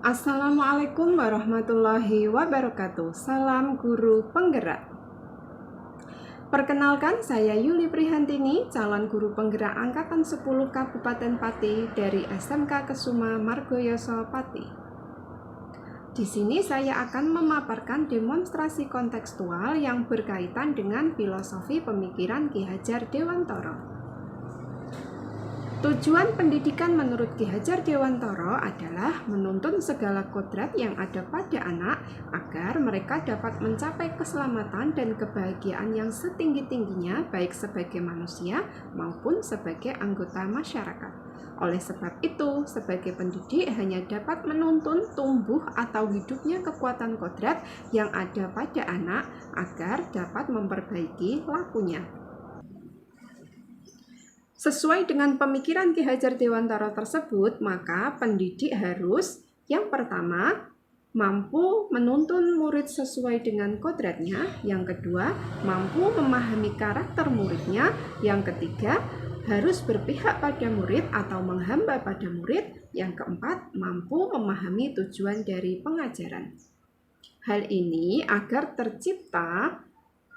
Assalamualaikum warahmatullahi wabarakatuh. Salam guru penggerak. Perkenalkan, saya Yuli Prihantini, calon guru penggerak angkatan 10 Kabupaten Pati dari SMK Kesuma Margoyoso Pati. Di sini saya akan memaparkan demonstrasi kontekstual yang berkaitan dengan filosofi pemikiran Ki Hajar Dewantara. Tujuan pendidikan menurut Ki Hajar Dewantara adalah menuntun segala kodrat yang ada pada anak agar mereka dapat mencapai keselamatan dan kebahagiaan yang setinggi-tingginya baik sebagai manusia maupun sebagai anggota masyarakat. Oleh sebab itu, sebagai pendidik hanya dapat menuntun tumbuh atau hidupnya kekuatan kodrat yang ada pada anak agar dapat memperbaiki lakunya. Sesuai dengan pemikiran Ki Hajar Dewantara tersebut, maka pendidik harus yang pertama mampu menuntun murid sesuai dengan kodratnya, yang kedua mampu memahami karakter muridnya, yang ketiga harus berpihak pada murid atau menghamba pada murid, yang keempat mampu memahami tujuan dari pengajaran. Hal ini agar tercipta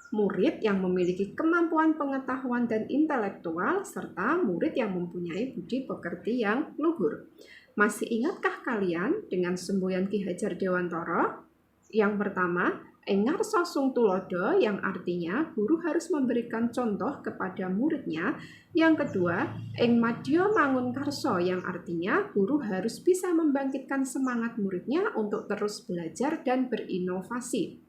murid yang memiliki kemampuan pengetahuan dan intelektual, serta murid yang mempunyai budi pekerti yang luhur. Masih ingatkah kalian dengan semboyan Ki Hajar Dewantara? Yang pertama, Engar Sosung Tulodo, yang artinya guru harus memberikan contoh kepada muridnya. Yang kedua, Eng Madya Mangun Karso, yang artinya guru harus bisa membangkitkan semangat muridnya untuk terus belajar dan berinovasi.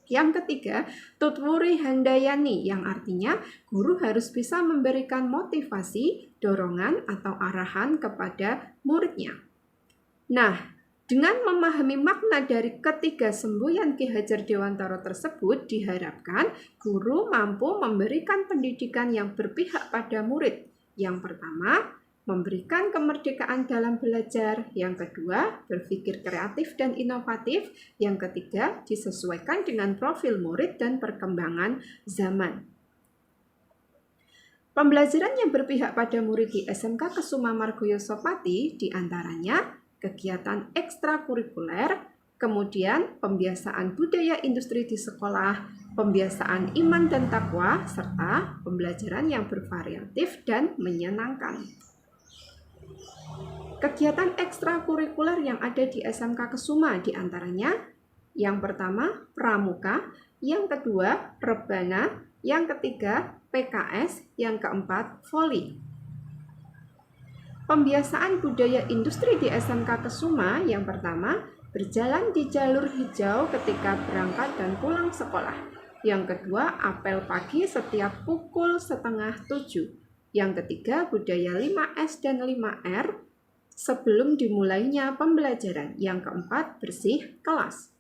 Yang ketiga, Tutwuri Handayani, yang artinya guru harus bisa memberikan motivasi, dorongan, atau arahan kepada muridnya. Nah, dengan memahami makna dari ketiga semboyan Ki Hajar Dewantara tersebut, diharapkan guru mampu memberikan pendidikan yang berpihak pada murid. Yang pertama, memberikan kemerdekaan dalam belajar, yang kedua, berpikir kreatif dan inovatif, yang ketiga, disesuaikan dengan profil murid dan perkembangan zaman. Pembelajaran yang berpihak pada murid di SMK Kesuma Margoyoso Pati diantaranya kegiatan ekstrakurikuler, kemudian pembiasaan budaya industri di sekolah, pembiasaan iman dan takwa, serta pembelajaran yang bervariatif dan menyenangkan. Kegiatan ekstrakurikuler yang ada di SMK Kesuma diantaranya yang pertama pramuka, yang kedua rebana, yang ketiga PKS, yang keempat voli. Pembiasaan budaya industri di SMK Kesuma yang pertama berjalan di jalur hijau ketika berangkat dan pulang sekolah. Yang kedua apel pagi setiap pukul 6:30. Yang ketiga budaya 5S dan 5R sebelum dimulainya pembelajaran. Yang keempat, bersih kelas.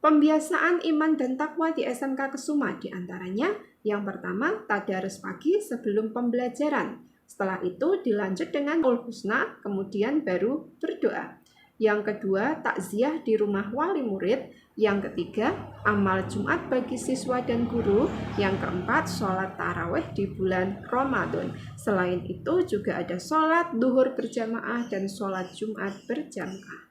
Pembiasaan iman dan takwa di SMK Kesuma diantaranya yang pertama, tadarus pagi sebelum pembelajaran. Setelah itu dilanjut dengan Ul-Husna, kemudian baru berdoa. Yang kedua, takziah di rumah wali murid. Yang ketiga, amal Jumat bagi siswa dan guru. Yang keempat, sholat tarawih di bulan Ramadan. Selain itu juga ada sholat duhur berjamaah dan sholat Jumat berjamaah.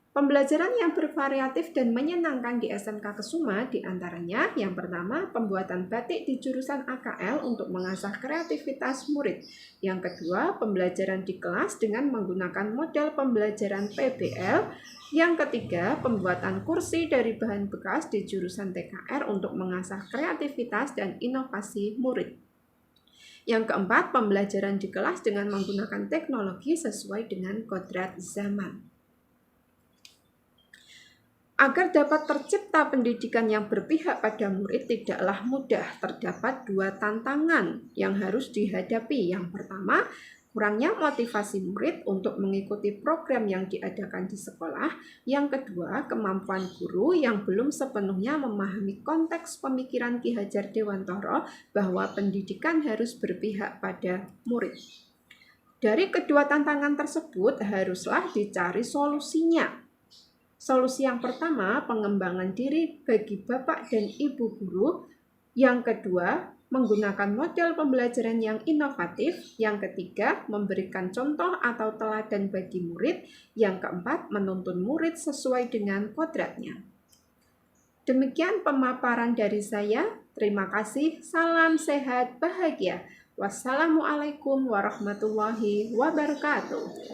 Pembelajaran yang bervariatif dan menyenangkan di SMK Kesuma diantaranya yang pertama pembuatan batik di jurusan AKL untuk mengasah kreativitas murid. Yang kedua pembelajaran di kelas dengan menggunakan model pembelajaran PBL. Yang ketiga pembuatan kursi dari bahan bekas di jurusan TKR untuk mengasah kreativitas dan inovasi murid. Yang keempat pembelajaran di kelas dengan menggunakan teknologi sesuai dengan kodrat zaman. Agar dapat tercipta pendidikan yang berpihak pada murid tidaklah mudah. Terdapat dua tantangan yang harus dihadapi. Yang pertama, kurangnya motivasi murid untuk mengikuti program yang diadakan di sekolah. Yang kedua, kemampuan guru yang belum sepenuhnya memahami konteks pemikiran Ki Hajar Dewantara bahwa pendidikan harus berpihak pada murid. Dari kedua tantangan tersebut haruslah dicari solusinya. Solusi yang pertama, pengembangan diri bagi bapak dan ibu guru. Yang kedua, menggunakan model pembelajaran yang inovatif. Yang ketiga, memberikan contoh atau teladan bagi murid. Yang keempat, menuntun murid sesuai dengan kodratnya. Demikian pemaparan dari saya. Terima kasih. Salam sehat, bahagia. Wassalamualaikum warahmatullahi wabarakatuh.